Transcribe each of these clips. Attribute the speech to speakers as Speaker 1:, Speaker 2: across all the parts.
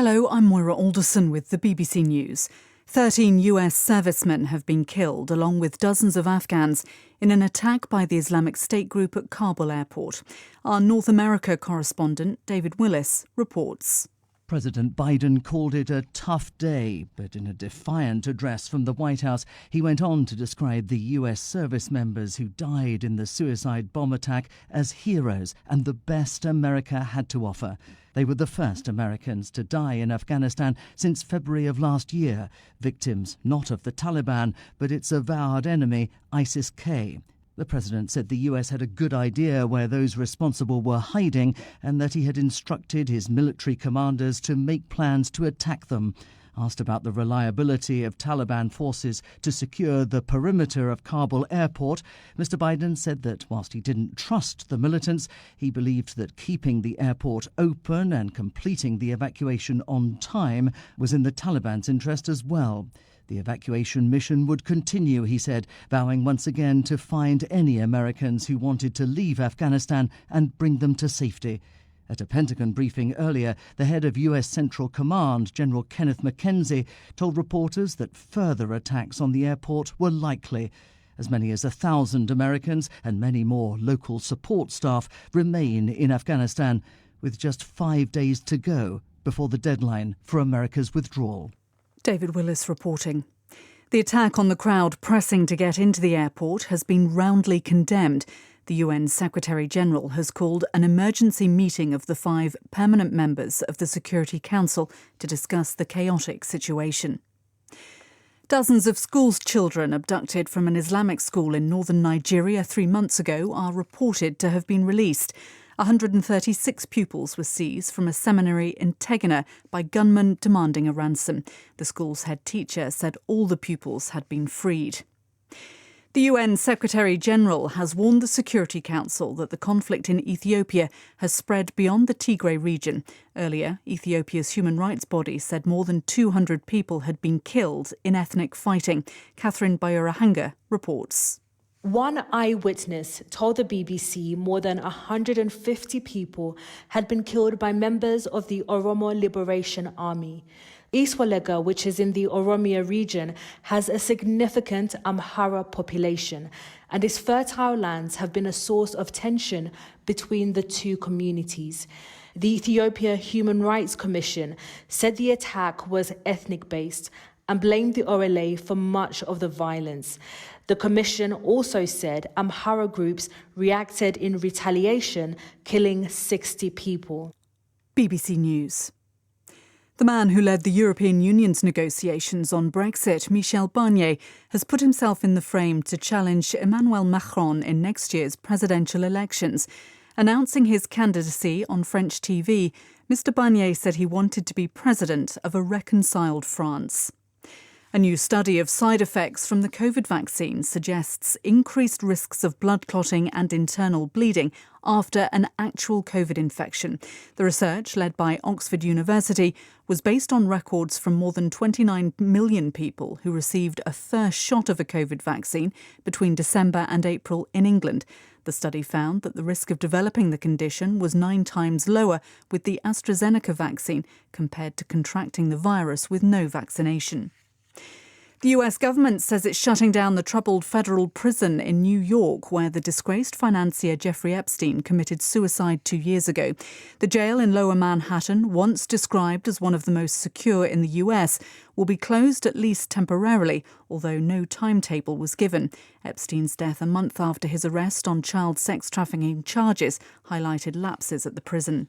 Speaker 1: Hello, I'm Moira Alderson with the BBC News. 13 US servicemen have been killed, along with dozens of Afghans, in an attack by the Islamic State group at Kabul airport. Our North America correspondent, David Willis, reports.
Speaker 2: President Biden called it a tough day, but in a defiant address from the White House, he went on to describe the US service members who died in the suicide bomb attack as heroes and the best America had to offer. They were the first Americans to die in Afghanistan since February of last year, victims not of the Taliban, but its avowed enemy, ISIS-K. The president said the US had a good idea where those responsible were hiding and that he had instructed his military commanders to make plans to attack them. Asked about the reliability of Taliban forces to secure the perimeter of Kabul airport, Mr. Biden said that whilst he didn't trust the militants, he believed that keeping the airport open and completing the evacuation on time was in the Taliban's interest as well. The evacuation mission would continue, he said, vowing once again to find any Americans who wanted to leave Afghanistan and bring them to safety. At a Pentagon briefing earlier, the head of US Central Command, General Kenneth McKenzie, told reporters that further attacks on the airport were likely. As many as 1,000 Americans and many more local support staff remain in Afghanistan, with just 5 days to go before the deadline for America's withdrawal.
Speaker 1: David Willis reporting. The attack on the crowd pressing to get into the airport has been roundly condemned. The UN Secretary-General has called an emergency meeting of the 5 permanent members of the Security Council to discuss the chaotic situation. Dozens of school children abducted from an Islamic school in northern Nigeria 3 months ago are reported to have been released. 136 pupils were seized from a seminary in Tegina by gunmen demanding a ransom. The school's head teacher said all the pupils had been freed. The UN Secretary-General has warned the Security Council that the conflict in Ethiopia has spread beyond the Tigray region. Earlier, Ethiopia's human rights body said more than 200 people had been killed in ethnic fighting. Catherine Bayurahanga reports.
Speaker 3: One eyewitness told the BBC more than 150 people had been killed by members of the Oromo Liberation Army. East Walega, which is in the Oromia region, has a significant Amhara population, and its fertile lands have been a source of tension between the two communities. The Ethiopia Human Rights Commission said the attack was ethnic-based and blamed the OLA for much of the violence. The commission also said Amhara groups reacted in retaliation, killing 60 people.
Speaker 1: BBC News. The man who led the European Union's negotiations on Brexit, Michel Barnier, has put himself in the frame to challenge Emmanuel Macron in next year's presidential elections. Announcing his candidacy on French TV, Mr. Barnier said he wanted to be president of a reconciled France. A new study of side effects from the COVID vaccine suggests increased risks of blood clotting and internal bleeding after an actual COVID infection. The research, led by Oxford University, was based on records from more than 29 million people who received a first shot of a COVID vaccine between December and April in England. The study found that the risk of developing the condition was 9 times lower with the AstraZeneca vaccine compared to contracting the virus with no vaccination. The US government says it's shutting down the troubled federal prison in New York, where the disgraced financier Jeffrey Epstein committed suicide 2 years ago. The jail in Lower Manhattan, once described as one of the most secure in the US, will be closed at least temporarily, although no timetable was given. Epstein's death a month after his arrest on child sex trafficking charges highlighted lapses at the prison.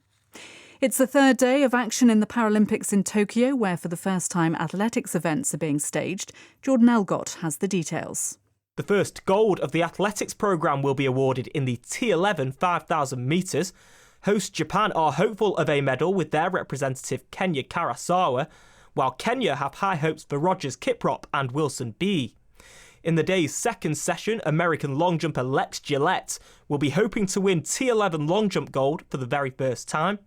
Speaker 1: It's the third day of action in the Paralympics in Tokyo, where for the first time athletics events are being staged. Jordan Elgott has the details.
Speaker 4: The first gold of the athletics programme will be awarded in the T11 5,000 metres. Host Japan are hopeful of a medal with their representative Kenya Karasawa, while Kenya have high hopes for Rogers Kiprop and Wilson B. In the day's second session, American long jumper Lex Gillette will be hoping to win T11 long jump gold for the very first time.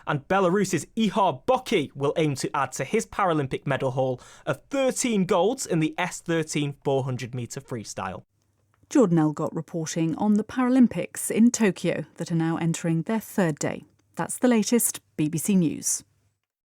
Speaker 4: And Belarus's Ihar Boki will aim to add to his Paralympic medal haul of 13 golds in the S13 400-metre freestyle.
Speaker 1: Jordan Elgott reporting on the Paralympics in Tokyo that are now entering their third day. That's the latest BBC News.